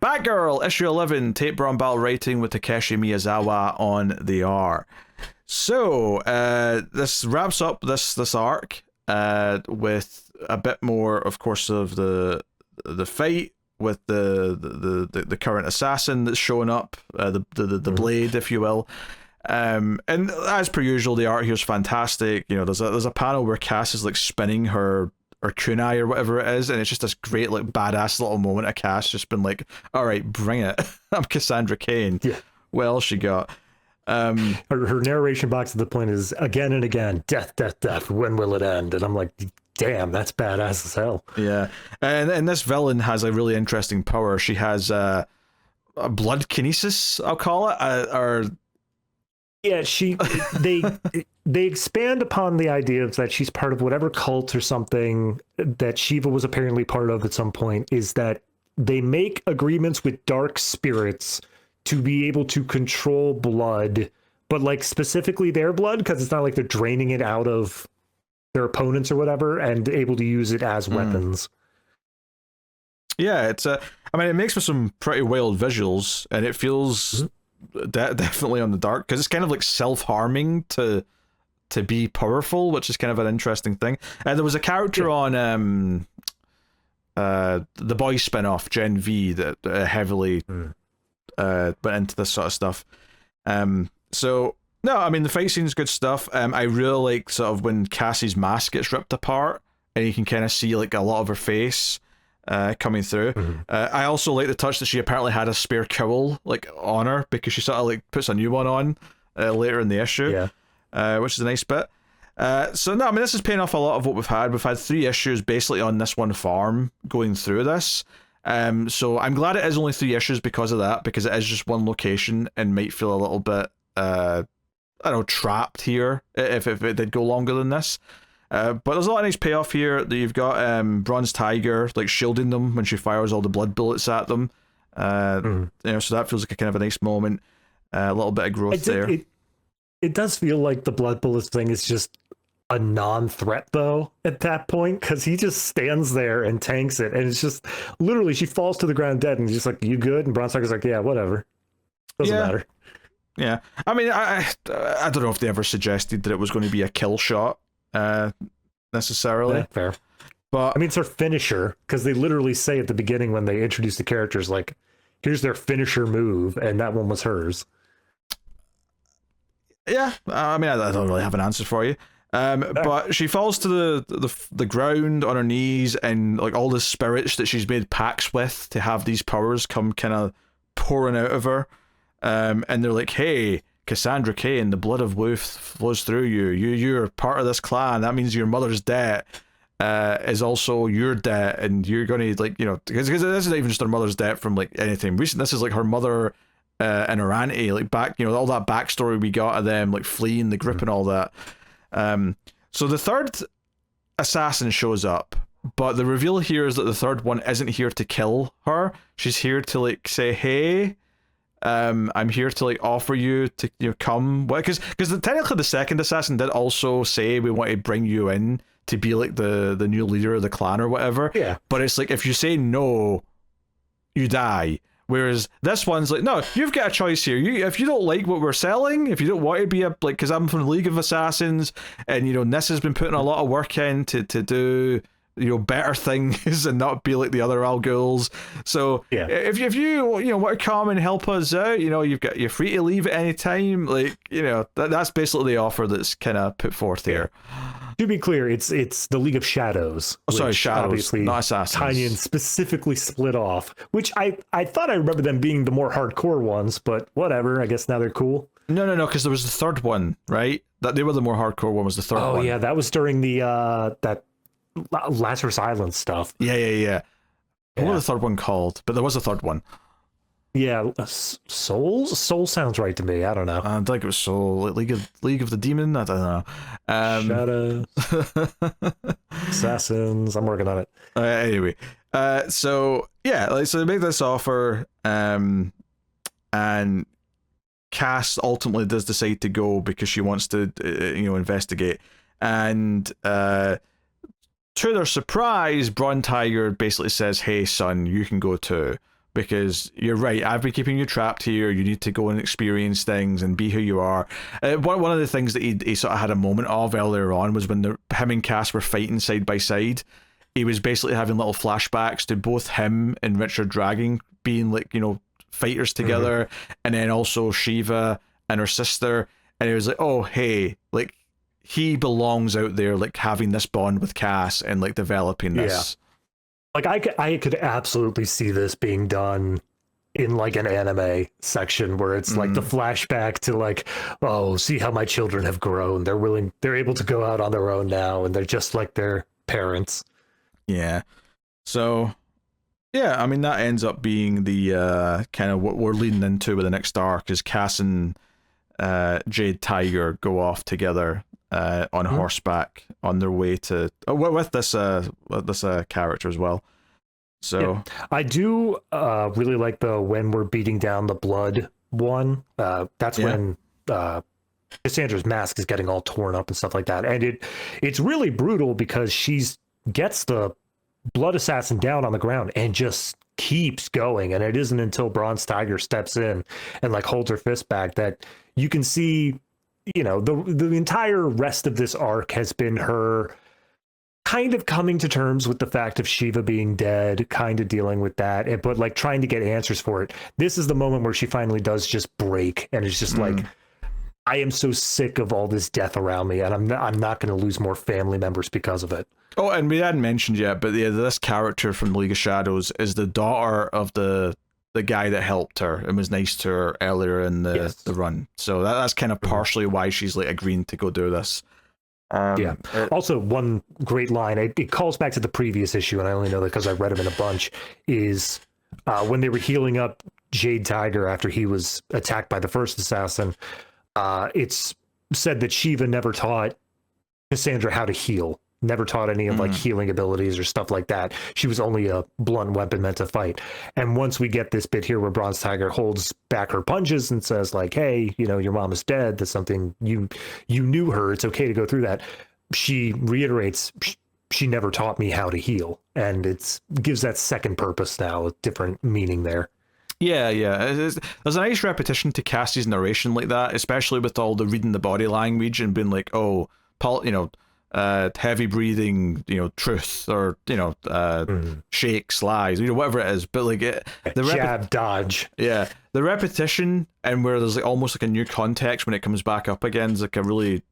Batgirl, issue 11, Tate BROMBAL writing with TAKESHI MIYAZAWA on the art. So, this wraps up this arc with a bit more, of course, of the fight with the current assassin that's showing up, the blade, if you will. And as per usual, the art here is fantastic. You know, there's a panel where Cass is like spinning her kunai or whatever it is, and it's just this great like badass little moment of Cass just been like, all right, bring it. I'm Cassandra Cain. Yeah. What else she got? Her narration box at the point is again and again, death, death, death. When will it end? And I'm like, damn, that's badass as hell. Yeah, and this villain has a really interesting power. She has a blood kinesis, I'll call it, or yeah, they expand upon the idea of that she's part of whatever cult or something that Shiva was apparently part of at some point. Is that they make agreements with dark spirits to be able to control blood, but like specifically their blood, because it's not like they're draining it out of their opponents or whatever, and able to use it as weapons. Yeah, it's I mean, it makes for some pretty wild visuals, and it feels definitely on the dark, because it's kind of like self-harming to be powerful, which is kind of an interesting thing. And there was a character on the Boys spin-off Gen V that heavily went into this sort of stuff. So no, I mean, the fight scene's good stuff. I really like sort of when Cassie's mask gets ripped apart and you can kind of see like a lot of her face coming through. I also like the touch that she apparently had a spare cowl like on her, because she sort of like puts a new one on later in the issue, which is a nice bit. So no, I mean, this is paying off a lot of what we've had. We've had 3 issues basically on this one farm going through this. So I'm glad it is only 3 issues because of that, because it is just one location and might feel a little bit I don't know, trapped here if it did go longer than this. But there's a lot of nice payoff here. That you've got Bronze Tiger like shielding them when she fires all the blood bullets at them. You know, so that feels like a kind of a nice moment. A little bit of growth there. It does feel like the blood bullets thing is just a non-threat though at that point, because he just stands there and tanks it, and it's just literally she falls to the ground dead, and he's just like, "You good?" And Bronze Tiger's like, "Yeah, whatever, doesn't matter." Yeah, I mean, I don't know if they ever suggested that it was going to be a kill shot necessarily. Yeah, fair. But I mean, it's her finisher, because they literally say at the beginning when they introduce the characters, like, here's their finisher move, and that one was hers. Yeah, I mean, I don't really have an answer for you. But she falls to the ground on her knees, and like all the spirits that she's made pacts with to have these powers come kind of pouring out of her. And they're like, hey, Cassandra Cain, the blood of Wolf flows through you. You're part of this clan. That means your mother's debt is also your debt, and you're going to, like, you know, because this isn't even just her mother's debt from like anything recent. This is like her mother and her auntie, like back, you know, all that backstory we got of them like fleeing the grip and all that. So the third assassin shows up, but the reveal here is that the third one isn't here to kill her. She's here to like say, hey, I'm here to like offer you to, you know, come, because technically the second assassin did also say we want to bring you in to be like the new leader of the clan or whatever. Yeah, but it's like, if you say no, you die. Whereas this one's like, no, you've got a choice here. If you don't like what we're selling, if you don't want to be a, like, because I'm from the League of Assassins, and you know, Ness has been putting a lot of work in to do, you know, better things and not be like the other Al Ghul's. So if you want to come and help us out, you know, you're free to leave at any time. Like, you know, that's basically the offer that's kind of put forth here. To be clear, it's the League of Shadows. Oh, sorry, Shadows, obviously, not Assassins. Tynion specifically split off, which I thought I remember them being the more hardcore ones, but whatever. I guess now they're cool. No, because there was the third one, right? That they were the more hardcore one. Was the third one? Oh yeah, that was during the that Lazarus Island stuff. Yeah. What was the third one called? But there was a third one. Yeah, Souls? Soul sounds right to me. I don't know. I think it was Soul. League of the Demon? I don't know. Shadows. Assassins. I'm working on it. Anyway. So they make this offer, and Cass ultimately does decide to go because she wants to, investigate. And to their surprise, Bron Tiger basically says, hey, son, you can go too. because you're right. I've been keeping you trapped here. You need to go and experience things and be who you are. One of the things that he sort of had a moment of earlier on was when him and Cass were fighting side by side. He was basically having little flashbacks to both him and Richard Dragon being like, fighters together, and then also Shiva and her sister. And he was like, oh, hey, like, he belongs out there, like, having this bond with Cass and, like, developing this. Like, I could absolutely see this being done in, like, an anime section where it's, like, the flashback to, like, oh, see how my children have grown. They're able to go out on their own now, and they're just like their parents. Yeah. So, yeah, I mean, that ends up being the kind of what we're leading into with the next arc, is Cass and Jade Tiger go off together on horseback on their way to with this character as well. So I do really like the when we're beating down the blood one. That's when Cassandra's mask is getting all torn up and stuff like that, and it's really brutal because gets the blood assassin down on the ground and just keeps going. And it isn't until Bronze Tiger steps in and like holds her fist back that you can see, the entire rest of this arc has been her kind of coming to terms with the fact of Shiva being dead, kind of dealing with that, but like trying to get answers for it. This is the moment where she finally does just break, and it's just like, I am so sick of all this death around me, and I'm not going to lose more family members because of it. Oh, and we hadn't mentioned yet, but this character from League of Shadows is the daughter of the guy that helped her and was nice to her earlier in the run. So that's kind of partially why she's like agreeing to go do this. Also, one great line, it calls back to the previous issue, and I only know that because I read them in a bunch, is when they were healing up Jade Tiger after he was attacked by the first assassin, it's said that Shiva never taught Cassandra how to heal. Never taught any of like healing abilities or stuff like that. She was only a blunt weapon meant to fight. And once we get this bit here where Bronze Tiger holds back her punches and says like, hey, your mom is dead. That's something you knew her. It's okay to go through that. She reiterates, she never taught me how to heal. And gives that second purpose now, a different meaning there. Yeah. There's a nice repetition to Cassie's narration like that, especially with all the reading the body language and being like, oh, Paul, heavy breathing, truth, or shakes, lies, whatever it is. But like jab, dodge. Yeah, the repetition, and where there's like almost like a new context when it comes back up again, is like a really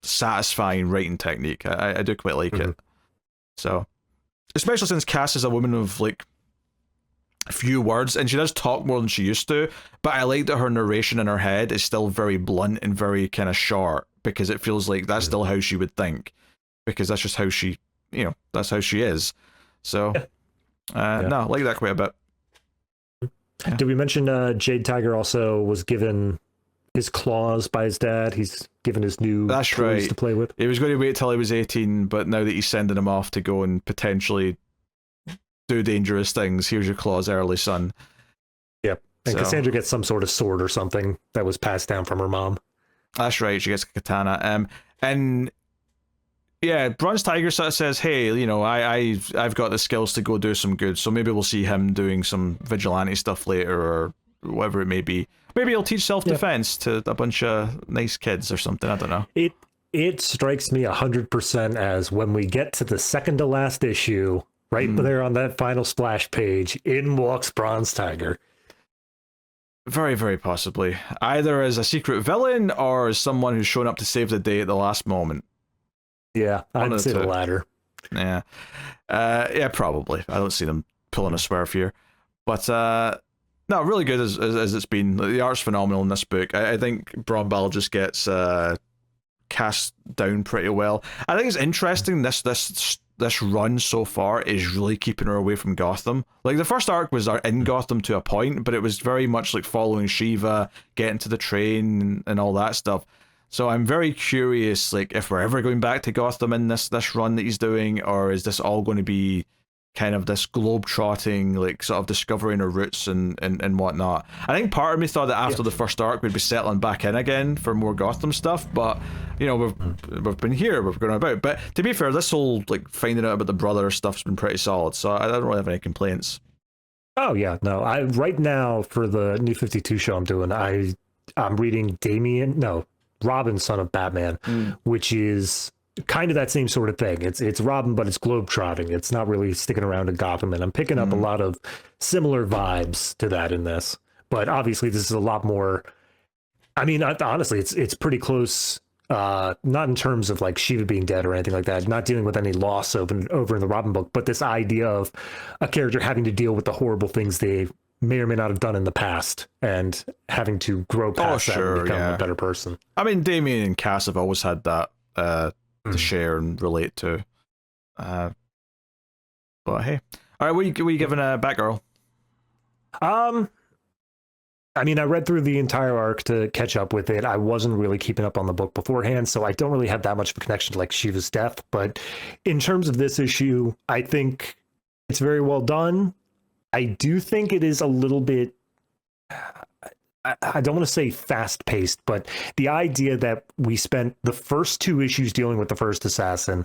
satisfying writing technique. I do quite like it. So, especially since Cass is a woman of like few words, and she does talk more than she used to, but I like that her narration in her head is still very blunt and very kind of short, because it feels like that's still how she would think, because that's just how she, that's how she is. So no, I like that quite a bit. Did we mention Jade Tiger also was given his claws by his dad? He's given his new toys to play with. He was going to wait till he was 18, but now that he's sending him off to go and potentially do dangerous things, here's your claws early, son. Yep. And Cassandra gets some sort of sword or something that was passed down from her mom. That's right, she gets a katana. And yeah, Bronze Tiger sort of says, hey, I've got the skills to go do some good, so maybe we'll see him doing some vigilante stuff later, or whatever it may be. Maybe he'll teach self-defense to a bunch of nice kids or something, I don't know. It strikes me 100% as when we get to the second to last issue, right there on that final splash page, in walks Bronze Tiger. Very, very possibly. Either as a secret villain or as someone who's shown up to save the day at the last moment. Yeah, I'd say the latter. Yeah. Yeah, probably. I don't see them pulling a swerve here. But, no, really good as it's been. The art's phenomenal in this book. I think BROMBAL just gets cast down pretty well. I think it's interesting, this run so far is really keeping her away from Gotham. Like, the first arc was in Gotham to a point, but it was very much like following Shiva, getting to the train and all that stuff. So I'm very curious, like, if we're ever going back to Gotham in this run that he's doing, or is this all going to be kind of this globe-trotting, like, sort of discovering her roots and whatnot. I think part of me thought that after the first arc we'd be settling back in again for more Gotham stuff, but, we've been here, we've gone about. But to be fair, this whole, like, finding out about the brother stuff's been pretty solid, so I don't really have any complaints. Oh yeah, no. I right now for the New 52 show I'm doing, I'm reading Robin, son of Batman, which is kind of that same sort of thing. It's Robin, but it's globetrotting. It's not really sticking around in Gotham, and I'm picking up a lot of similar vibes to that in this. But obviously, this is a lot more. I mean, honestly, it's pretty close. Not in terms of like Shiva being dead or anything like that, not dealing with any loss over in the Robin book, but this idea of a character having to deal with the horrible things they may or may not have done in the past and having to grow past that and become a better person. I mean, Damien and Cass have always had that to share and relate to. But hey, all right, what are you giving Batgirl? I mean, I read through the entire arc to catch up with it. I wasn't really keeping up on the book beforehand, so I don't really have that much of a connection to like Shiva's death. But in terms of this issue, I think it's very well done. I do think it is a little bit, I don't want to say fast paced, but the idea that we spent the first 2 issues dealing with the first assassin,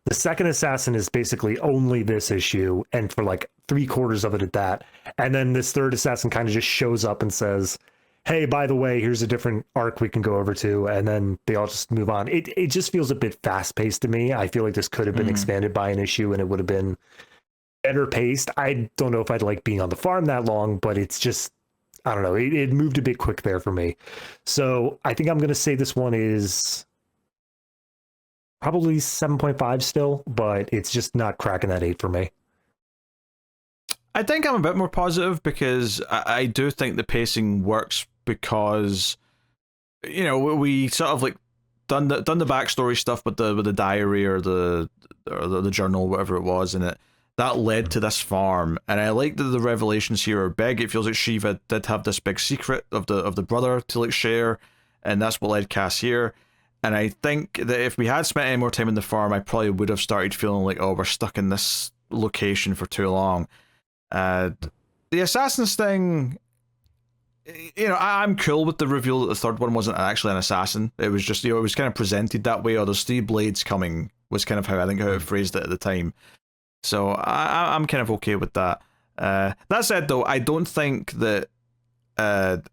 the second assassin is basically only this issue, and for like 3/4 of it at that. And then this third assassin kind of just shows up and says, hey, by the way, here's a different arc we can go over to. And then they all just move on. It just feels a bit fast paced to me. I feel like this could have been expanded by an issue and it would have been better paced. I don't know if I'd like being on the farm that long, but it's just, I don't know. It moved a bit quick there for me. So I think I'm going to say this one is probably 7.5 still, but it's just not cracking that 8 for me. I think I'm a bit more positive because I do think the pacing works because, you know, we sort of like done the backstory stuff with the diary or the journal, whatever it was, and that led to this farm. And I like that the revelations here are big. It feels like Shiva did have this big secret of the brother to like share, and that's what led Cass here. And I think that if we had spent any more time in the farm, I probably would have started feeling like, oh, we're stuck in this location for too long. The assassins thing, you know, I'm cool with the reveal that the third one wasn't actually an assassin. It was just, you know, it was kind of presented that way, or there's 3 blades coming, was kind of how it phrased it at the time. So I'm kind of okay with that. That said, though, I don't think that,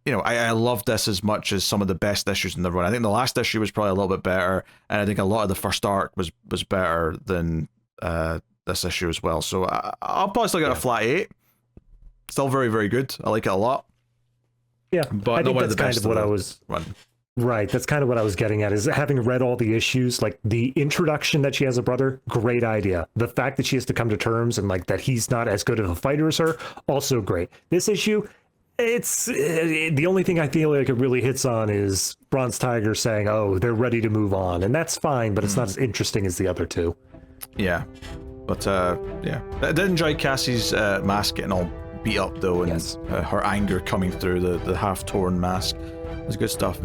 you know, I love this as much as some of the best issues in the run. I think the last issue was probably a little bit better, and I think a lot of the first arc was better than this issue as well. So I'll probably still get a flat 8. Still very, very good. I like it a lot. Yeah, but I think that's kind of what I was. Right, that's kind of what I was getting at, is having read all the issues, like the introduction that she has a brother, great idea. The fact that she has to come to terms and like that he's not as good of a fighter as her, also great. This issue, it's the only thing I feel like it really hits on is Bronze Tiger saying, oh, they're ready to move on, and that's fine, but it's not as interesting as the other 2. Yeah, but yeah, I did enjoy Cassie's mask getting all beat up though, and her anger coming through the half torn mask. It was good stuff.